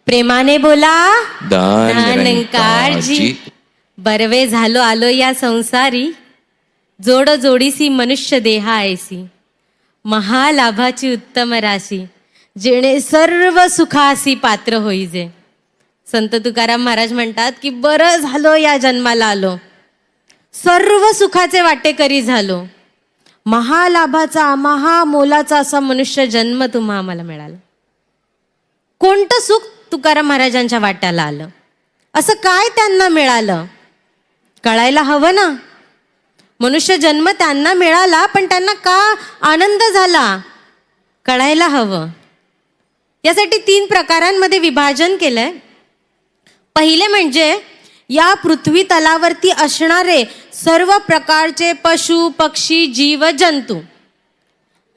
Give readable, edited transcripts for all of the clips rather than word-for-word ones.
प्रेमाने बोला दानंकारजी. बरवे झालो आलो या संसारी, जोड जोडीसी मनुष्य देहा ऐसी, महालाभाची उत्तम राशी, जेणे सर्व सुखासी पात्र होईजे. संत तुकाराम महाराज म्हणतात की बरं झालो या जन्माला आलो, सर्व सुखाचे वाटेकरी झालो, महालाभाचा महामोलाचा असा मनुष्य जन्म तुम्हा आम्हाला मिळाला. कोणतं सुख तुकाराम महाराजांच्या वाट्याला आलं? असं काय त्यांना मिळालं कळायला हवं ना. मनुष्य जन्म त्यांना मिळाला, पण त्यांना का आनंद झाला कळायला हवं. यासाठी 3 प्रकारांमध्ये विभाजन केलंय. पहिले म्हणजे या पृथ्वी तलावरती असणारे सर्व प्रकारचे पशु पक्षी जीव जंतू,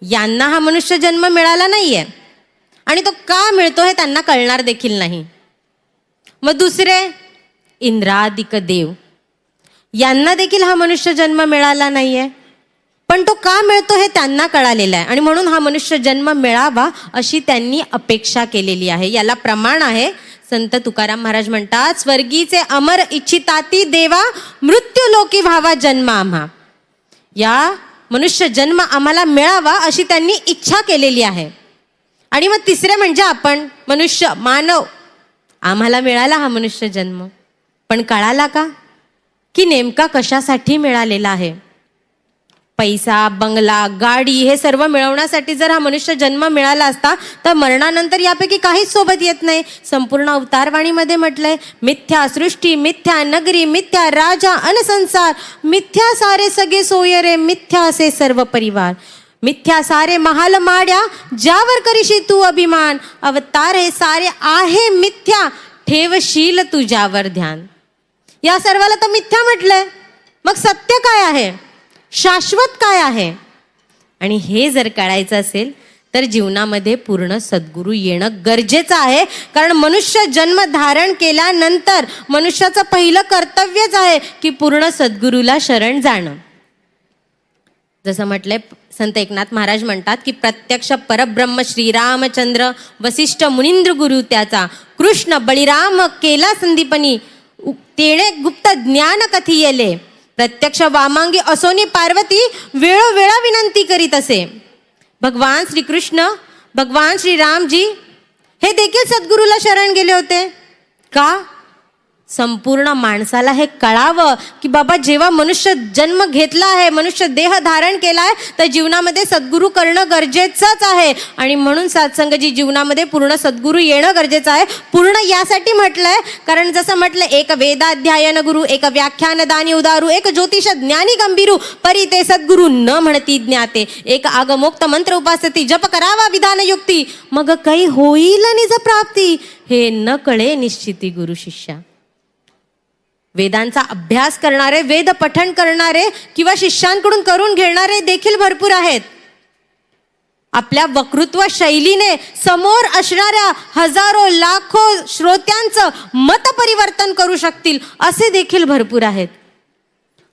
यांना हा मनुष्य जन्म मिळाला नाहीये आणि तो का मिळतो हे त्यांना कळणार देखील नाही. मग दुसरे इंद्रादिक देव, यांना देखील हा मनुष्य जन्म मिळाला नाहीये, पण तो का मिळतो हे त्यांना कळालेलं आहे आणि म्हणून हा मनुष्य जन्म मिळावा अशी त्यांनी अपेक्षा केलेली आहे. याला प्रमाण आहे. संत तुकाराम महाराज म्हणतात, स्वर्गीचे अमर इच्छिताती देवा, मृत्यू लोकी व्हावा जन्म आम्हा. या मनुष्य जन्म आम्हाला मिळावा अशी त्यांनी इच्छा केलेली आहे. आणि मग तिसरे म्हणजे आपण मनुष्य मानव, आम्हाला मिळाला हा मनुष्य जन्म, पण कळाला का की नेमका कशासाठी मिळालेला आहे? पैसा बंगला गाडी हे सर्व मिळवण्यासाठी जर हा मनुष्य जन्म मिळाला असता तर मरणानंतर यापैकी काहीच सोबत येत नाही. संपूर्ण अवतारवाणीमध्ये म्हटलंय, मिथ्या सृष्टी मिथ्या नगरी मिथ्या राजा अनसंसार, मिथ्या सारे सगळे सोयरे, मिथ्या असे सर्व परिवार, मिथ्या सारे महाल माड्या, ज्यावर करीशी तू अभिमान, अवतार हे सारे आहे मिथ्या, ठेवशील तुझ्यावर ध्यान. या सर्वाला तर मिथ्या म्हटलंय. मग सत्य काय आहे, शाश्वत काय आहे? आणि हे जर कळायचं असेल तर जीवनामध्ये पूर्ण सद्गुरू येणं गरजेचं आहे. कारण मनुष्य जन्म धारण केल्यानंतर मनुष्याचं पहिलं कर्तव्यच आहे की पूर्ण सद्गुरूला शरण जाणं. जसं म्हटलंय, संत एकनाथ महाराज म्हणतात की प्रत्यक्ष परब्रह्म श्रीरामचंद्र वसिष्ठ मुनींद्र गुरु त्याचा, कृष्ण बळीराम केला संदीपनी, तेणे गुप्त ज्ञान कथी येले, प्रत्यक्ष वामांगी असोनी पार्वती, वेळोवेळा विनंती करीत असे. भगवान श्रीकृष्ण भगवान श्रीरामजी हे देखील सद्गुरूला शरण गेले होते. का? संपूर्ण माणसाला हे कळावं की बाबा जेव्हा मनुष्य जन्म घेतला आहे, मनुष्य देह धारण केला आहे, तर जीवनामध्ये सद्गुरू करणं गरजेचंच आहे. आणि म्हणून सत्संगजी जीवनामध्ये पूर्ण सद्गुरू येणं गरजेचं आहे. पूर्ण यासाठी म्हटलंय कारण जसं म्हटलं, एक वेदाध्यायन गुरु, एक व्याख्यान दानी उदारू, एक ज्योतिष ज्ञानी गंभीरू, परी ते सद्गुरू न म्हणती ज्ञाते, एक आगमोक्त मंत्र उपासती, जप करावा विधान युक्ती, मग काही होईल निज प्राप्ती, हे न कळे निश्चिती गुरु शिष्या. वेदांचा अभ्यास करणारे, वेद पठण करणारे किंवा शिष्यांकडून करून घेणारे देखील भरपूर आहेत. आपल्या वक्तृत्व शैलीने समोर असणाऱ्या हजारो लाखो श्रोत्यांचं मत परिवर्तन करू शकतील असे देखील भरपूर आहेत.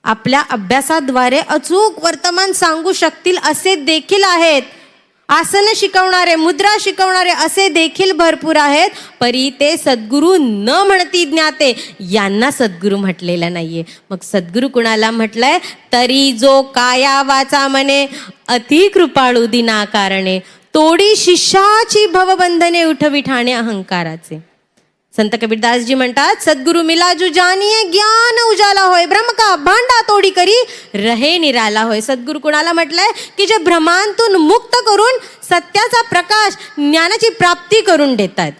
आपल्या अभ्यासाद्वारे अचूक वर्तमान सांगू शकतील असे देखील आहेत. आसन शिकवणारे, मुद्रा शिकवणारे असे देखील भरपूर आहेत. परी ते सद्गुरू न म्हणती ज्ञाते, यांना सद्गुरू म्हटलेलं नाहीये. मग सद्गुरू कुणाला म्हटलंय? तरी जो काया वाचा म्हणे, अति कृपाळू दिना कारणे, तोडी शिष्याची भवबंधने उठवी ठाणे अहंकाराचे. संत कबीरदासजी म्हणतात, सद्गुरू मिलाजू जानिये ज्ञान उजाला होय, ब्रह्म का भांडा तोडी करी रहे निराला होय. सद्गुरू कुणाला म्हटलंय? की जे भ्रमांतून मुक्त करून सत्याचा प्रकाश, ज्ञानाची प्राप्ती करून देतात.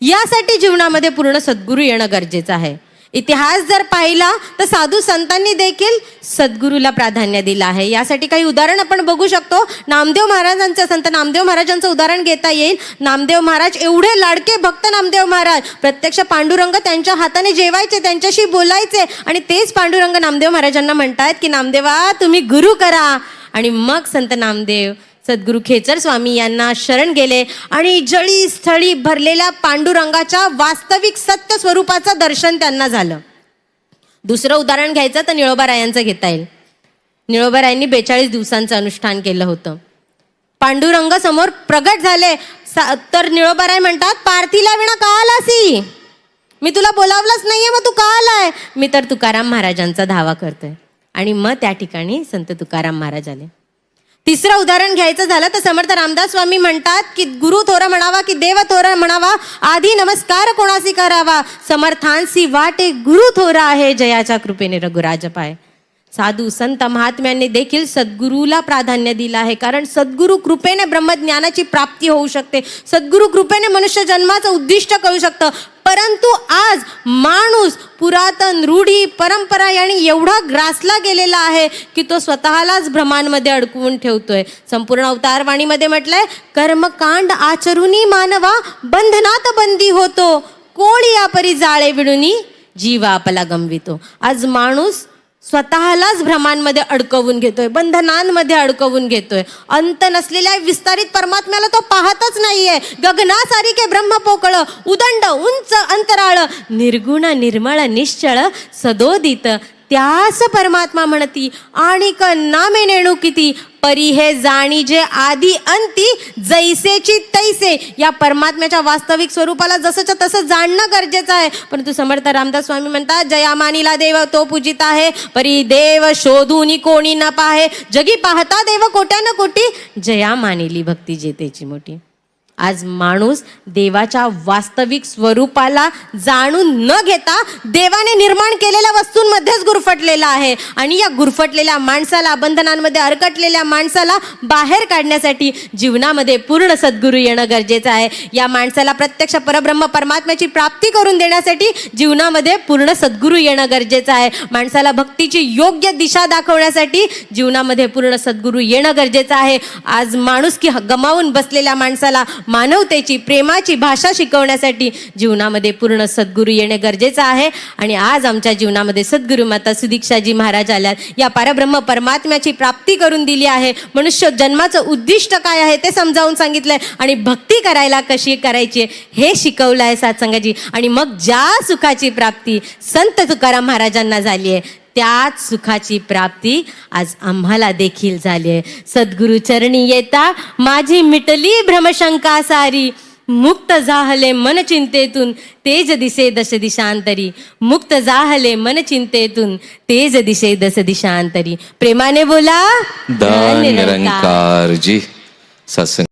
यासाठी जीवनामध्ये पूर्ण सद्गुरू येणं गरजेचं आहे. इतिहास जर पाहिला तर साधू संतांनी देखील सद्गुरूला प्राधान्य दिलं आहे. यासाठी काही उदाहरण आपण बघू शकतो. नामदेव महाराजांचं, संत नामदेव महाराजांचं उदाहरण घेता येईल. नामदेव महाराज एवढे लाडके भक्त नामदेव महाराज, प्रत्यक्ष पांडुरंग त्यांच्या हाताने जेवायचे, त्यांच्याशी बोलायचे आणि तेच पांडुरंग नामदेव महाराजांना म्हणतात की नामदेवा तुम्ही गुरु करा. आणि मग संत नामदेव सद्गुरू खेचर स्वामी यांना शरण गेले आणि जळी स्थळी भरलेल्या पांडुरंगाच्या वास्तविक सत्य स्वरूपाचं दर्शन त्यांना झालं. दुसरं उदाहरण घ्यायचं तर निळोबारायांचं घेता येईल. निळोबारायांनी 42 दिवसांचं अनुष्ठान केलं होतं. पांडुरंग समोर प्रगट झाले, तर निळोबाराय म्हणतात, पार्थीला विना का आलासी? मी तुला बोलावलंच नाहीये, मग तू का आलाय? मी तर तुकाराम महाराजांचा धावा करतोय. आणि मग त्या ठिकाणी संत तुकाराम महाराज आले. तिसरं उदाहरण घ्यायचं झालं तर समर्थ रामदास स्वामी म्हणतात की गुरु थोर म्हणावा की देव थोर म्हणावा, आधी नमस्कार कोणासी करावा, समर्थांसी वाटे गुरु थोर आहे, जयाच्या कृपेने रघुराज पाय. साधू संत महात्म्यांनी देखील सद्गुरूला प्राधान्य दिलं आहे, कारण सद्गुरू कृपेने ब्रह्मज्ञानाची प्राप्ती होऊ शकते, सद्गुरू कृपेने मनुष्य जन्माचं उद्दिष्ट कळू शकतं. परंतु आज माणूस पुरातन रूढी परंपरा यांनी एवढा ग्रासला गेलेला आहे की तो स्वतःलाच भ्रमांमध्ये अडकवून ठेवतोय. संपूर्ण अवतारवाणीमध्ये म्हटलंय, कर्मकांड आचरुनी मानवा बंधनात बंदी होतो, कोळी आपरी जाळे विडुनी जीव आपला गमवितो. आज माणूस स्वतःलाच भ्रमांमध्ये अडकवून घेतोय, बंधनांमध्ये अडकवून घेतोय. अंत नसलेल्या विस्तारित परमात्म्याला तो पाहतच नाहीये. गगनासारिखे ब्रह्म पोकळ, उदंड उंच अंतराळ, निर्गुण निर्मळ निश्चळ सदोदित, त्यास परमात्मा म्हणती आणिक नामे नेणू किती, परी हे जाणी जे आधी अंती, जैसेची तैसे. या परमात्म्याच्या वास्तविक स्वरूपाला जसंच्या तसं जाणणं गरजेचं आहे. परंतु समर्थ रामदास स्वामी म्हणतात, जया मानिला देव तो पूजित आहे, परी देव शोधून कोणी न पाहे, जगी पाहता देव कोट्यान कोटी, जया मानिली भक्ती जेतेची मोठी. आज माणूस देवाच्या वास्तविक स्वरूपाला जाणून न घेता देवाने निर्माण केलेल्या वस्तूंमध्येच गुरफटलेला आहे. आणि या गुरफटलेल्या माणसाला, बंधनांमध्ये अडकटलेल्या माणसाला बाहेर काढण्यासाठी जीवनामध्ये पूर्ण सद्गुरू येणं गरजेचं आहे. या माणसाला प्रत्यक्ष परब्रह्म परमात्म्याची प्राप्ती करून देण्यासाठी जीवनामध्ये पूर्ण सद्गुरू येणं गरजेचं आहे. माणसाला भक्तीची योग्य दिशा दाखवण्यासाठी जीवनामध्ये पूर्ण सद्गुरू येणं गरजेचं आहे. आज माणूस की गमावून बसलेल्या माणसाला मानवतेची, प्रेमाची भाषा शिकवण्यासाठी जीवनामध्ये पूर्ण सद्गुरू येणे गरजेचं आहे. आणि आज आमच्या जीवनामध्ये सद्गुरू माता सुदीक्षाजी महाराज आल्यात, या परब्रह्म परमात्म्याची प्राप्ती करून दिली आहे. मनुष्य जन्माचं उद्दिष्ट काय आहे ते समजावून सांगितलंय आणि भक्ती करायला कशी करायची हे शिकवलं आहे सत्संगाजी. आणि मग ज्या सुखाची प्राप्ती संत तुकाराम महाराजांना झाली आहे, त्याच सुखाची प्राप्ती आज आम्हाला देखील झाली आहे. सद्गुरु चरणी येता माझी मिटली भ्रमशंका सारी, मुक्त जाहले मन चिंतेतून तेज दिसे दश दिशांतरी, मुक्त जाहले मन चिंतेतून तेज दिसे दश दिशांतरी. प्रेमाने बोला, धन्य निरंकार जी. सत्संग